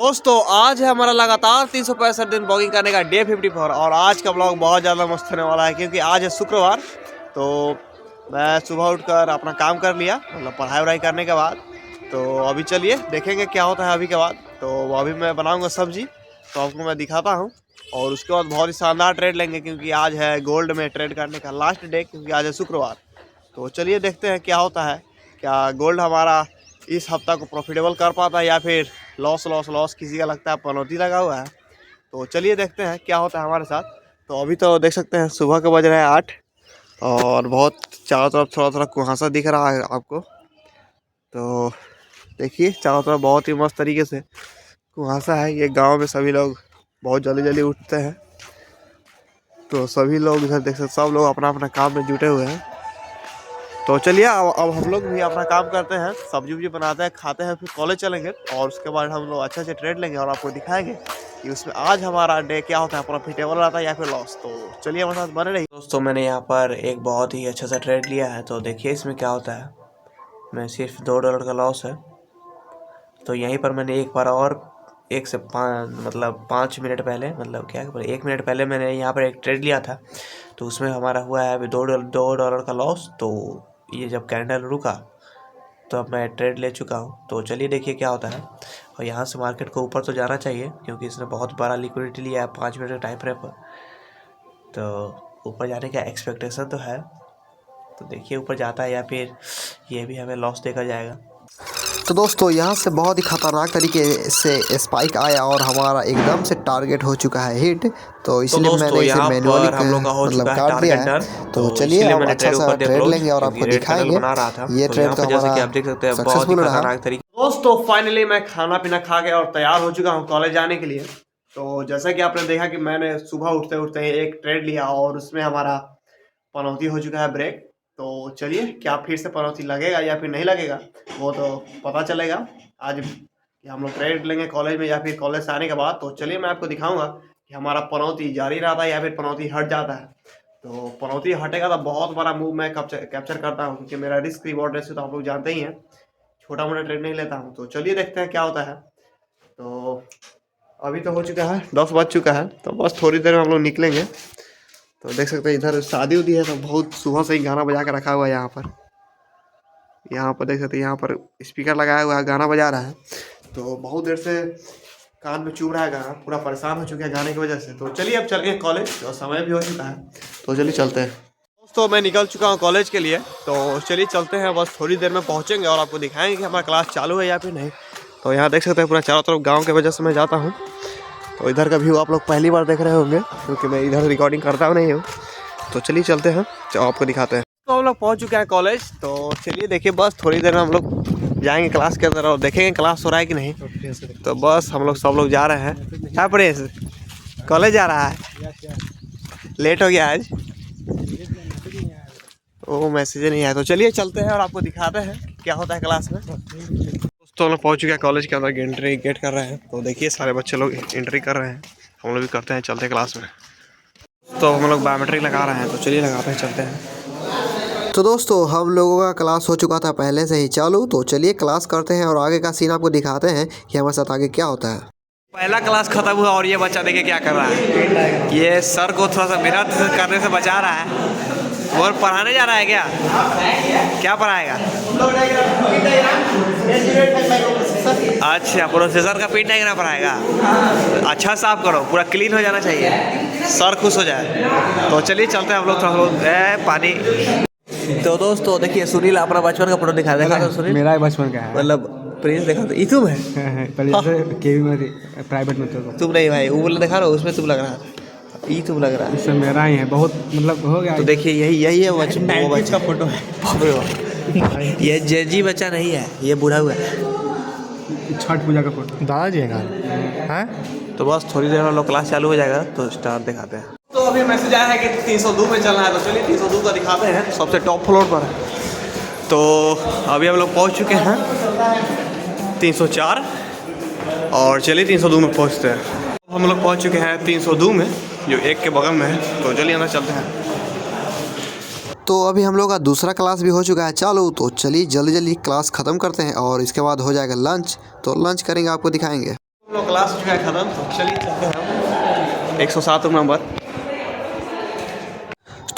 दोस्तों आज है हमारा लगातार 365 दिन ब्लॉगिंग करने का डे 54 और आज का ब्लॉग बहुत ज़्यादा मस्त होने वाला है क्योंकि आज है शुक्रवार। तो मैं सुबह उठकर अपना काम कर लिया, मतलब पढ़ाई वढ़ाई करने के बाद। तो अभी चलिए देखेंगे क्या होता है अभी के बाद। तो अभी मैं बनाऊंगा सब्जी, तो आपको मैं दिखाता हूँ। और उसके बाद बहुत ही शानदार ट्रेड लेंगे क्योंकि आज है गोल्ड में ट्रेड करने का लास्ट डे, क्योंकि आज है शुक्रवार। तो चलिए देखते हैं क्या होता है, क्या गोल्ड हमारा इस हफ्ता को प्रॉफिटेबल कर पाता है या फिर लॉस लॉस लॉस किसी का लगता है पनौती लगा हुआ है। तो चलिए देखते हैं क्या होता है हमारे साथ। तो अभी तो देख सकते हैं सुबह के बज रहे हैं 8 और बहुत चारों तरफ थोड़ा थोड़ा कुहासा दिख रहा है आपको। तो देखिए चारों तरफ बहुत ही मस्त तरीके से कुहासा है। ये गांव में सभी लोग बहुत जल्दी जल्दी उठते हैं, तो सभी लोग इधर देख सकते, सब लोग अपना अपना काम में जुटे हुए हैं। तो चलिए अब हम लोग भी अपना काम करते हैं, सब्जी वब्जी बनाते हैं, खाते हैं, फिर कॉलेज चलेंगे और उसके बाद हम लोग अच्छे से ट्रेड लेंगे और आपको दिखाएंगे कि उसमें आज हमारा डे क्या होता है, प्रॉफिटेबल रहता है या फिर लॉस। तो चलिए हमारे साथ बने रहिए। दोस्तों मैंने यहाँ पर एक बहुत ही अच्छा सा ट्रेड लिया है, तो देखिए इसमें क्या होता है। मैं सिर्फ $2 का लॉस है। तो यहीं पर मैंने एक बार और 5 मिनट पहले, मतलब क्या 1 मिनट पहले मैंने यहाँ पर एक ट्रेड लिया था, तो उसमें हमारा हुआ है अभी $2 का लॉस। तो ये जब कैंडल रुका तो अब मैं ट्रेड ले चुका हूँ। तो चलिए देखिए क्या होता है। और यहाँ से मार्केट को ऊपर तो जाना चाहिए क्योंकि इसने बहुत बड़ा लिक्विडिटी लिया है 5 मिनट के टाइम फ्रेम पर, तो ऊपर जाने का एक्सपेक्टेशन तो है। तो देखिए ऊपर जाता है या फिर ये भी हमें लॉस देकर जाएगा। तो दोस्तों यहाँ से बहुत ही खतरनाक तरीके से स्पाइक आया और हमारा एकदम से टारगेट हो चुका है हिट। तो इसलिए मैंने इसे मैनुअली मतलब काट दिया है। तो चलिए अब अच्छा सा ट्रेड लेंगे और आपको दिखाएंगे। ये ट्रेड तो हमारा सक्सेसफुल रहा। दोस्तों फाइनली मैं खाना पीना खा के और तैयार हो चुका हूँ कॉलेज जाने के लिए। तो जैसा कि आपने देखा कि मैंने सुबह उठते उठते एक ट्रेड लिया और उसमें हमारा पनौती हो चुका है ब्रेक। तो चलिए क्या फिर से पनौती लगेगा या फिर नहीं लगेगा वो तो पता चलेगा आज कि हम लोग ट्रेड लेंगे कॉलेज में या फिर कॉलेज से आने के बाद। तो चलिए मैं आपको दिखाऊंगा कि हमारा पनौती जारी रहता है या फिर पनौती हट जाता है। तो पनौती हटेगा तो बहुत बड़ा मूव मैं कैप्चर करता हूँ क्योंकि मेरा रिस्क रिवॉर्ड रेशियो तो आप लोग जानते ही हैं, छोटा मोटा ट्रेड नहीं लेता हूँ। तो चलिए देखते हैं क्या होता है। तो अभी तो हो चुका है 10 बज चुका है, तो बस थोड़ी देर में हम लोग निकलेंगे। तो देख सकते हैं इधर शादी उदी है, तो बहुत सुबह से ही गाना बजा कर रखा हुआ है। यहाँ पर देख सकते हैं, यहाँ पर स्पीकर लगाया हुआ है, गाना बजा रहा है। तो बहुत देर से कान में चुभ रहा है गाना, पूरा परेशान हो चुके हैं गाने की वजह से। तो चलिए अब चल गए कॉलेज और समय भी हो चुका है, तो चलिए चलते हैं। दोस्तों मैं निकल चुका हूँ कॉलेज के लिए, तो चलिए चलते हैं। बस थोड़ी देर में पहुँचेंगे और आपको दिखाएंगे कि हमारा क्लास चालू है या फिर नहीं। तो यहाँ देख सकते हैं पूरा चारों तरफ गाँव की वजह से मैं जाता हूँ। तो इधर का व्यू आप लोग पहली बार देख रहे होंगे क्योंकि मैं इधर रिकॉर्डिंग करता हूँ नहीं हूँ। तो चलिए चलते हैं, आपको दिखाते हैं। तो हम लोग पहुँच चुके हैं कॉलेज। तो चलिए देखिए बस थोड़ी देर में हम लोग जाएंगे क्लास के अंदर और देखेंगे क्लास हो रहा है कि नहीं। तो बस हम लोग सब लोग जा रहे हैं। क्या पढ़े कॉलेज जा रहा है, लेट हो गया आज, वो मैसेज नहीं आया। तो चलिए चलते हैं और आपको दिखाते हैं क्या होता है क्लास में। दोस्तों हम लोग पहुँच चुके हैं कॉलेज के अंदर, एंट्री गेट कर रहे हैं। तो देखिए सारे बच्चे लोग एंट्री कर रहे हैं, हम लोग भी करते हैं, चलते हैं क्लास में। तो हम लोग बायोमेट्रिक लगा रहे हैं, तो चलिए लगाते हैं, चलते हैं। तो दोस्तों हम लोगों का क्लास हो चुका था पहले से ही चालू। तो चलिए क्लास करते हैं और आगे का सीन आपको दिखाते हैं कि हमारे साथ आगे क्या होता है। पहला क्लास खत्म हुआ और ये बच्चा देखिए क्या कर रहा है। ये सर को थोड़ा सा मेहनत करने से बचा रहा है। और पढ़ाने जा रहा है क्या, क्या पढ़ाएगा? अच्छा प्रोसेसर का पिन डायग्राम पढ़ाएगा। अच्छा साफ करो, पूरा क्लीन हो जाना चाहिए, सर खुश हो जाए। तो चलिए चलते हैं हम लोग थोड़ा पानी। तो दोस्तों देखिए सुनील अपना बचपन का फोटो दिखा देगा। तो सुनील मेरा बचपन का है, मतलब प्रिंस देखा तो तुम है केवी में प्राइवेट में तो तुम नहीं भाई, वो बोला दिखा रहा, उसमें तुम लग रहा था, ये तुम लग रहा है, इससे मेरा ही है, बहुत मतलब हो गया। तो देखिए यही है बचपन, वो बच्चा फोटो है। ये जेजी बच्चा नहीं है, ये बूढ़ा हुआ है, छठ पूजा का फोटो दादाजी है। तो बस थोड़ी देर में लोग क्लास चालू हो जाएगा तो स्टार्ट दिखाते हैं। तो अभी मैसेज आया है कि 302 में चलना है, तो चलिए 302 का दिखाते हैं, सबसे टॉप फ्लोर पर है। तो अभी हम लोग पहुंच चुके हैं 304 और चलिए 302 में पहुंचते हैं। हम लोग पहुंच चुके हैं 302 में, जो एक के बगल में है। तो चलिए अंदर चलते हैं। तो अभी हम लोग का दूसरा क्लास भी हो चुका है चालू। तो चलिए जल्दी जल्दी क्लास ख़त्म करते हैं और इसके बाद हो जाएगा लंच। तो लंच करेंगे, आपको दिखाएंगे। क्लास हो चुका है ख़त्म, तो चलिए चलते हैं 107 नंबर।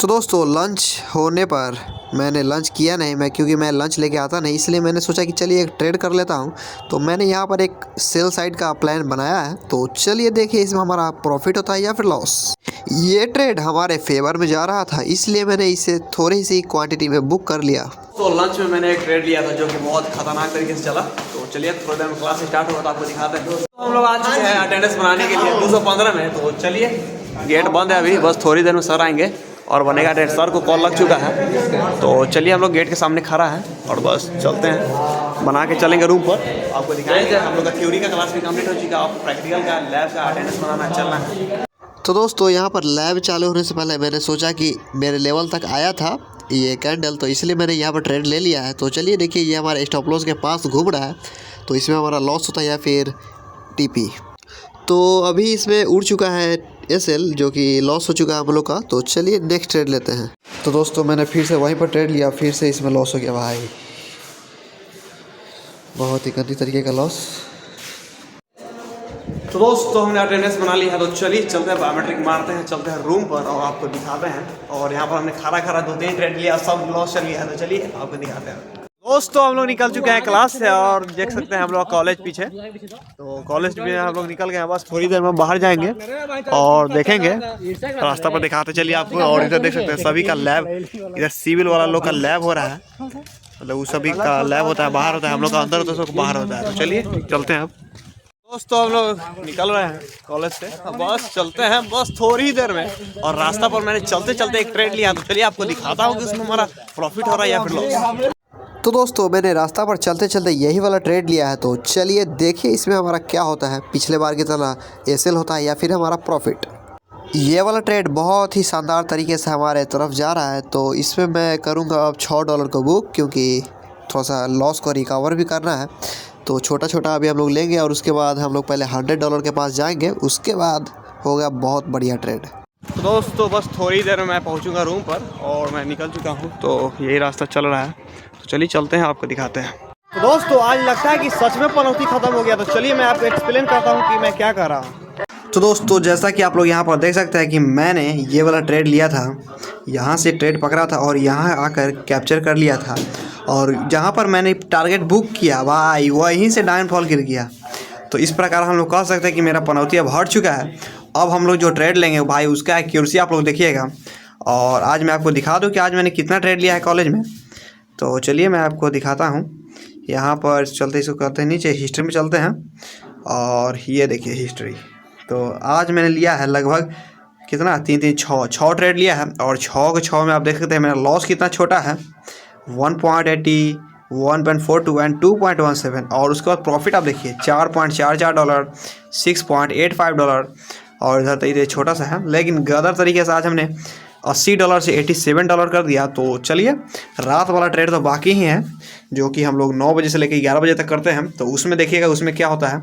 तो दोस्तों लंच होने पर मैंने लंच किया नहीं मैं, क्योंकि मैं लंच लेके आता नहीं, इसलिए मैंने सोचा कि चलिए एक ट्रेड कर लेता हूं। तो मैंने यहां पर एक सेल साइड का प्लान बनाया है, तो चलिए देखिए इसमें हमारा प्रॉफिट होता है या फिर लॉस। ये ट्रेड हमारे फेवर में जा रहा था, इसलिए मैंने इसे थोड़ी सी क्वांटिटी में बुक कर लिया। तो लंच में मैंने एक ट्रेड लिया था जो कि बहुत खतरनाक तरीके से चला। तो चलिए थोड़ी देर में क्लास स्टार्ट होगा तो आपको दिखाते हैं। तो हम लोग आ चुके हैं अटेंडेंस बनाने के लिए 215 में। तो चलिए गेट बंद है अभी, बस थोड़ी देर में सर आएंगे और बनेगा डेट। सर को कॉल लग चुका है, तो चलिए हम लोग गेट के सामने खड़ा है और बस चलते हैं, बना के चलेंगे रूम पर। आपको दिखाएंगे हम लोग का थ्योरी का क्लास भी कंप्लीट हो चुका है, आप प्रैक्टिकल का लैब का अटेंडेंस बनाना चलना है। तो दोस्तों यहाँ पर लैब चालू होने से पहले मैंने सोचा कि मेरे लेवल तक आया था ये कैंडल, तो इसलिए मैंने यहाँ पर ट्रेड ले लिया है। तो चलिए देखिए ये हमारे स्टॉप लॉस के पास घूम रहा है, तो इसमें हमारा लॉस होता है या फिर टीपी। तो अभी इसमें उड़ चुका है एसएल, जो कि लॉस हो चुका है हम लोग का। तो चलिए नेक्स्ट ट्रेड लेते हैं। तो दोस्तों मैंने फिर से वहीं पर ट्रेड लिया, फिर से इसमें लॉस हो गया भाई, बहुत ही गंदी तरीके का लॉस। तो दोस्तों हमने अटेंडेंस बना ली है, तो चलिए चलते हैं बायोमेट्रिक मारते हैं, चलते हैं रूम पर और आपको दिखाते हैं। और यहाँ पर हमने खरा 2-3 ट्रेड लिया, सब लॉस चल गया है, तो चलिए आपको दिखाते हैं। दोस्तों हम लोग निकल चुके हैं क्लास से और देख सकते हैं हम लोग कॉलेज पीछे। तो कॉलेज में हम लोग निकल गए हैं, बस थोड़ी देर में बाहर जाएंगे और देखेंगे रास्ता पर दिखाते चलिए आपको। और इधर देख सकते हैं सभी का लैब, इधर सिविल वाला लोग का लैब हो रहा है, मतलब वो सभी का लैब होता है, बाहर होता है, हम लोग का अंदर होता है, सब बाहर होता है। तो चलिए चलते हैं अब। दोस्तों हम लोग निकल रहे हैं कॉलेज से, बस चलते हैं बस थोड़ी देर में। और रास्ता पर मैंने चलते चलते एक ट्रेड लिया, तो चलिए आपको दिखाता हूँ कि उसमें हमारा प्रॉफिट हो रहा है या फिर लॉस। तो दोस्तों मैंने रास्ता पर चलते चलते यही वाला ट्रेड लिया है, तो चलिए देखिए इसमें हमारा क्या होता है। पिछले बार की तरह एसएल होता है या फिर हमारा प्रॉफिट। ये वाला ट्रेड बहुत ही शानदार तरीके से हमारे तरफ जा रहा है, तो इसमें मैं करूँगा अब $6 को बुक, क्योंकि थोड़ा सा लॉस को रिकवर भी करना है। तो छोटा छोटा अभी हम लोग लेंगे और उसके बाद हम लोग पहले $100 के पास जाएंगे, उसके बाद होगा बहुत बढ़िया ट्रेड। तो दोस्तों बस थोड़ी देर में मैं पहुंचूंगा रूम पर और मैं निकल चुका हूं, तो यही रास्ता चल रहा है। तो चलिए चलते हैं, आपको दिखाते हैं। तो दोस्तों आज लगता है कि सच में पनौती ख़त्म हो गया, तो चलिए मैं आपको एक्सप्लेन करता हूँ कि मैं क्या कर रहा हूँ। तो दोस्तों जैसा कि आप लोग यहाँ पर देख सकते हैं कि मैंने ये वाला ट्रेड लिया था, यहाँ से ट्रेड पकड़ा था और यहाँ आकर कैप्चर कर लिया था। और जहाँ पर मैंने टारगेट बुक किया भाई वहीं से डाउनफॉल गिर गया। तो इस प्रकार हम लोग कह सकते हैं कि मेरा पनौती अब हट चुका है। अब हम लोग जो ट्रेड लेंगे भाई उसका एक्यूरेसी आप लोग देखिएगा। और आज मैं आपको दिखा दूँ कि आज मैंने कितना ट्रेड लिया है कॉलेज में। तो चलिए मैं आपको दिखाता हूँ। यहाँ पर चलते इसको करते हैं नीचे, हिस्ट्री में चलते हैं और ये देखिए हिस्ट्री। तो आज मैंने लिया है लगभग कितना 6 ट्रेड लिया है और 6 के 6 में आप देख सकते हैं मेरा लॉस कितना छोटा है, 1.80, 1.42 एंड 2.17। और उसके बाद प्रॉफिट आप देखिए $4.44, $6.85 और इधर तो ये छोटा सा है, लेकिन गदर तरीके से आज हमने $80 से $87 कर दिया। तो चलिए रात वाला ट्रेड तो बाकी ही है, जो कि हम लोग 9 बजे से लेकर 11 बजे तक करते हैं। तो उसमें देखिएगा उसमें क्या होता है।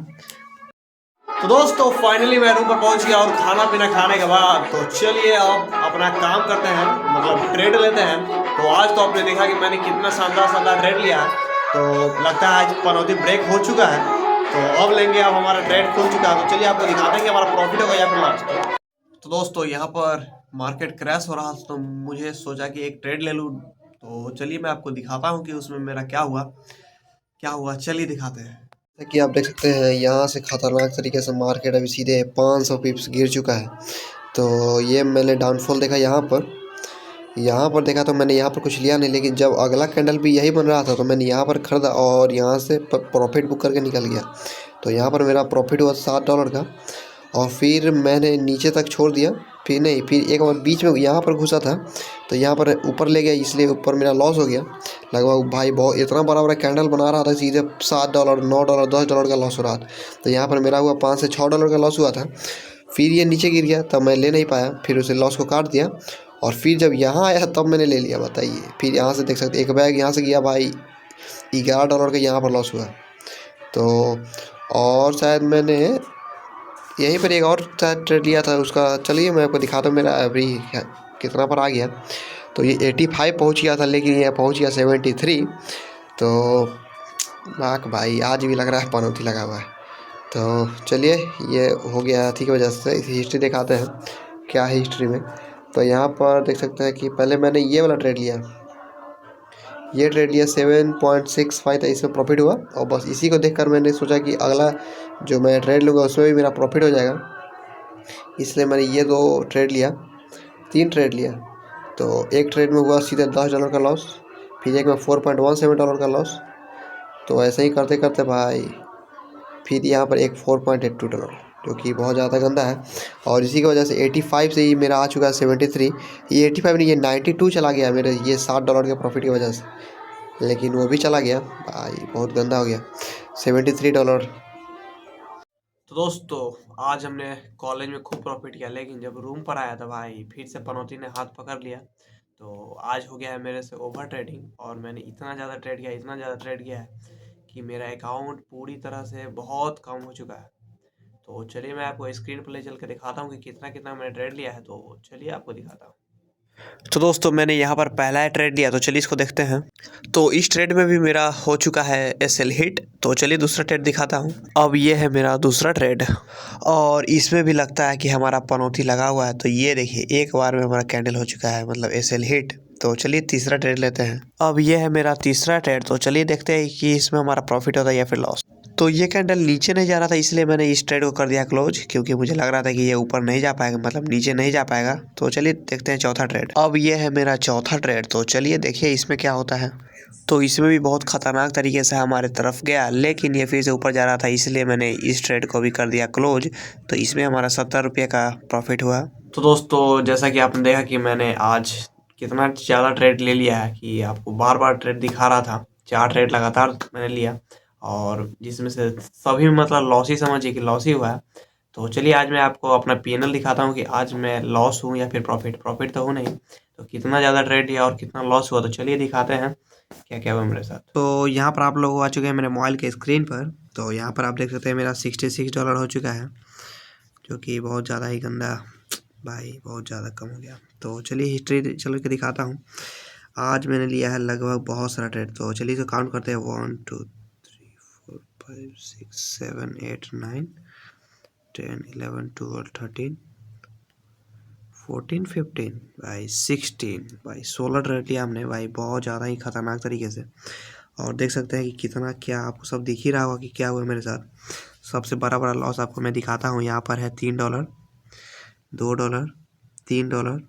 तो दोस्तों फाइनली मैं रूम पर पहुंच गया और खाना पीना खाने के बाद तो चलिए अब अपना काम करते हैं, मतलब ट्रेड लेते हैं। तो आज तो आपने देखा कि मैंने कितना शानदार ट्रेड लिया, तो लगता है आज पनौती ब्रेक हो चुका है। तो अब लेंगे, अब हमारा ट्रेड खुल चुका है। तो चलिए आपको दिखाते हैं कि हमारा प्रॉफिट होगा या फिर लॉस। तो दोस्तों यहाँ पर मार्केट क्रैश हो रहा था, तो मुझे सोचा कि एक ट्रेड ले लूँ। तो चलिए मैं आपको दिखाता हूँ कि उसमें मेरा क्या हुआ, चलिए दिखाते हैं। कि आप देख सकते हैं यहाँ से खतरनाक तरीके से मार्केट अभी सीधे 500 पिप्स गिर चुका है। तो ये मैंने डाउनफॉल देखा यहाँ पर देखा, तो मैंने यहाँ पर कुछ लिया नहीं, लेकिन जब अगला कैंडल भी यही बन रहा था तो मैंने यहाँ पर ख़रीदा और यहाँ से प्रॉफिट बुक करके निकल गया। तो यहाँ पर मेरा प्रॉफिट हुआ $7 का और फिर मैंने नीचे तक छोड़ दिया, फिर एक बार बीच में यहाँ पर घुसा था तो यहाँ पर ऊपर ले गया, इसलिए ऊपर मेरा लॉस हो गया लगभग भाई। बहुत इतना बड़ा कैंडल बना रहा था, सीधे $7, $9, $10 का लॉस हो रहा था। तो यहाँ पर मेरा हुआ $5 से $6 का लॉस हुआ था। फिर ये नीचे गिर गया तब मैं ले नहीं पाया, फिर उसे लॉस को काट दिया और फिर जब यहाँ आया तब मैंने ले लिया, बताइए। फिर यहाँ से देख सकते एक बैग यहाँ से गया भाई $11 का यहाँ पर लॉस हुआ। तो और शायद मैंने यहीं पर एक और ट्रेड लिया था उसका, चलिए मैं आपको दिखाता हूँ मेरा अभी कितना पर आ गया। तो ये 85 पहुँच गया था, लेकिन ये पहुँच गया 73। तो भाई आज भी लग रहा है पनौती लगा हुआ है। तो चलिए ये हो गया थी की वजह से। इसी हिस्ट्री दिखाते हैं क्या है हिस्ट्री में। तो यहाँ पर देख सकते हैं कि पहले मैंने ये वाला ट्रेड लिया, ये ट्रेड लिया 7.65 था, इसमें प्रॉफिट हुआ। और बस इसी को देखकर मैंने सोचा कि अगला जो मैं ट्रेड लूँगा उसमें भी मेरा प्रॉफिट हो जाएगा, इसलिए मैंने ये 2 ट्रेड लिया, 3 ट्रेड लिया। तो एक ट्रेड में हुआ सीधे $10 का लॉस, फिर एक में $4.17 का लॉस। तो ऐसे ही करते करते भाई फिर यहाँ पर एक $4.82, जो कि बहुत ज़्यादा गंदा है। और इसी की वजह से 85 से ही मेरा आ चुका है 73। ये 85 नहीं, ये 92 चला गया मेरे ये $7 के प्रॉफिट की वजह से, लेकिन वो भी चला गया भाई, बहुत गंदा हो गया $73। तो दोस्तों आज हमने कॉलेज में खूब प्रॉफिट किया, लेकिन जब रूम पर आया था भाई फिर से पनौती ने हाथ पकड़ लिया। तो आज हो गया है मेरे से ओवर ट्रेडिंग, और मैंने इतना ज़्यादा ट्रेड किया है कि मेरा अकाउंट पूरी तरह से बहुत कम हो चुका है। तो चलिए मैं आपको स्क्रीन पर ले चल के दिखाता हूँ कि कितना कितना मैंने ट्रेड लिया है। तो चलिए आपको दिखाता हूँ। तो दोस्तों मैंने यहाँ पर पहला ट्रेड लिया, तो चलिए इसको देखते हैं। तो इस ट्रेड में भी मेरा हो चुका है SL हिट। तो चलिए दूसरा ट्रेड दिखाता हूँ। अब ये है मेरा दूसरा ट्रेड, और इसमें भी लगता है कि हमारा पनौती लगा हुआ है। तो ये देखिए एक बार में हमारा कैंडल हो चुका है, मतलब SL हिट। तो चलिए तीसरा ट्रेड लेते हैं। अब ये है मेरा तीसरा ट्रेड, तो चलिए देखते हैं कि इसमें हमारा प्रॉफिट होता है या फिर लॉस। तो ये कैंडल नीचे नहीं जा रहा था, इसलिए मैंने इस ट्रेड को कर दिया क्लोज, क्योंकि मुझे लग रहा था कि ये ऊपर नहीं जा पाएगा, मतलब नीचे नहीं जा पाएगा। तो चलिए देखते हैं चौथा ट्रेड। अब ये है मेरा चौथा ट्रेड, तो चलिए देखिए इसमें क्या होता है। तो इसमें भी बहुत ख़तरनाक तरीके से हमारे तरफ गया, लेकिन ये फिर से ऊपर जा रहा था, इसलिए मैंने इस ट्रेड को भी कर दिया क्लोज। तो इसमें हमारा ₹70 का प्रॉफिट हुआ। तो दोस्तों जैसा कि आपने देखा कि मैंने आज कितना ज़्यादा ट्रेड ले लिया है कि आपको बार बार ट्रेड दिखा रहा था। 4 ट्रेड लगातार मैंने लिया, और जिसमें से सभी मतलब लॉस ही समझिए कि लॉस ही हुआ है। तो चलिए आज मैं आपको अपना PNL दिखाता हूँ कि आज मैं लॉस हूँ या फिर प्रॉफिट तो हूँ नहीं। तो कितना ज़्यादा ट्रेड लिया और कितना लॉस हुआ, तो चलिए दिखाते हैं क्या क्या हुआ मेरे साथ। तो यहाँ पर आप लोग आ चुके हैं मेरे मोबाइल के स्क्रीन पर। तो यहाँ पर आप देख सकते हैं मेरा $66 हो चुका है, जो कि बहुत ज़्यादा ही गंदा भाई, बहुत ज़्यादा कम हो गया। तो चलिए हिस्ट्री चल के दिखाता हूँ। आज मैंने लिया है लगभग बहुत सारा ट्रेड। तो चलिए इसे काउंट करते हैं 1 2 3 4 5 6 7 8 9 10 11 12 13 14 15 भाई 16 भाई 16 ट्रेड लिया हमने भाई, बहुत ज़्यादा ही खतरनाक तरीके से। और देख सकते हैं कि कितना क्या आपको सब दिख ही रहा होगा कि क्या हुआ मेरे साथ। सबसे बड़ा लॉस आपको मैं दिखाता हूँ। यहाँ पर है $3, $2, $3,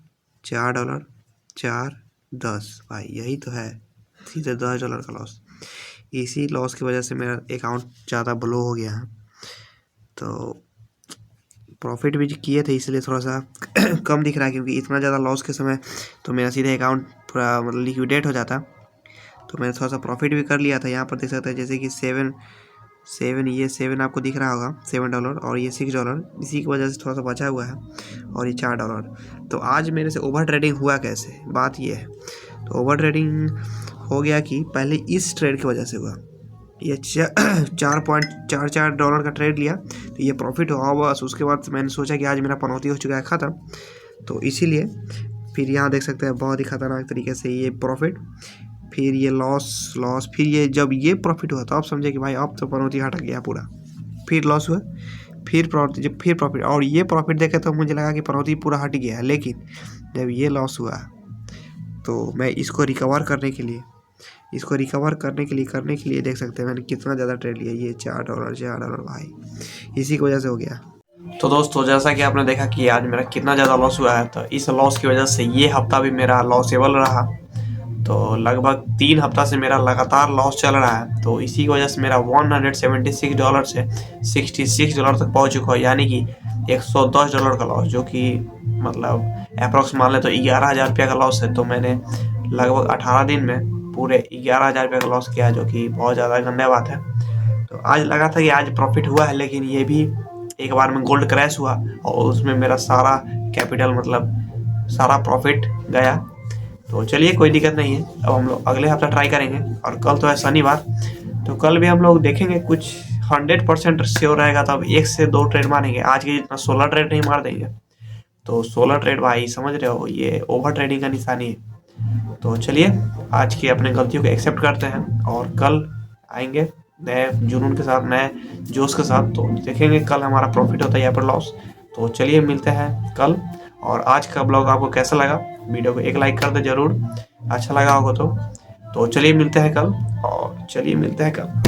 $4, 4 10 भाई, यही तो है सीधे $10 का लॉस। इसी लॉस की वजह से मेरा अकाउंट ज़्यादा ब्लो हो गया है। तो प्रॉफिट भी किए थे, इसलिए थोड़ा सा कम दिख रहा है, क्योंकि इतना ज़्यादा लॉस के समय तो मेरा सीधे अकाउंट पूरा मतलब लिक्विडेट हो जाता। तो मैंने थोड़ा सा प्रॉफिट भी कर लिया था। यहाँ पर देख सकते हैं जैसे कि 7 आपको दिख रहा होगा $7, और ये $6, इसी की वजह से थोड़ा सा बचा हुआ है, और ये $4। तो आज मेरे से ओवर ट्रेडिंग हुआ कैसे, बात ये है। तो ओवर ट्रेडिंग हो गया कि पहले इस ट्रेड की वजह से हुआ। ये $4.44 का ट्रेड लिया, तो ये प्रॉफिट हुआ। बस उसके बाद मैंने सोचा कि आज मेरा पनौती हो चुका है ख़त्म, तो इसीलिए फिर यहाँ देख सकते हैं बहुत ही ख़तरनाक तरीके से ये प्रॉफिट, फिर ये लॉस, फिर ये जब ये प्रॉफिट हुआ तो आप समझे कि भाई अब तो पनौती हट गया पूरा। फिर लॉस हुआ, फिर प्रॉफिट, और ये प्रॉफिट देखे तो मुझे लगा कि पनौती पूरा हट गया है। लेकिन जब ये लॉस हुआ तो मैं इसको रिकवर करने के लिए देख सकते हैं मैंने कितना ज़्यादा ट्रेड लिया। ये $4 भाई, इसी की वजह से हो गया। तो दोस्तों जैसा कि आपने देखा कि आज मेरा कितना ज़्यादा लॉस हुआ है, तो इस लॉस की वजह से ये हफ्ता भी मेरा लॉसेबल रहा। तो लगभग 3 हफ्ता से मेरा लगातार लॉस चल रहा है। तो इसी की वजह से मेरा $176 से $66 तक पहुंच चुका है, यानी कि $110 का लॉस, जो कि मतलब अप्रॉक्स मान ले तो $11,000 का लॉस है। तो मैंने लगभग 18 दिन में पूरे $11,000 का लॉस किया, जो कि बहुत ज़्यादा गंदा बात है। तो आज लगा था कि आज प्रॉफिट हुआ है, लेकिन ये भी एक बार में गोल्ड क्रैश हुआ, और उसमें मेरा सारा कैपिटल मतलब सारा प्रॉफिट गया। तो चलिए कोई दिक्कत नहीं है, अब हम लोग अगले हफ्ता ट्राई करेंगे। और कल तो है शनिवार, तो कल भी हम लोग देखेंगे, कुछ 100% श्योर रहेगा तब 1 से 2 ट्रेड मारेंगे। आज के जितना 16 ट्रेड नहीं मार देंगे। तो 16 ट्रेड भाई समझ रहे हो, ये ओवर ट्रेडिंग का निशानी है। तो चलिए आज की अपने गलतियों को एक्सेप्ट करते हैं, और कल आएंगे नए जुनून के साथ, नए जोश के साथ। तो देखेंगे कल हमारा प्रॉफिट होता है या फिर लॉस। तो चलिए मिलते हैं कल। और आज का ब्लॉग आपको कैसा लगा, वीडियो को एक लाइक कर दे जरूर, अच्छा लगा होगा तो चलिए मिलते हैं कल।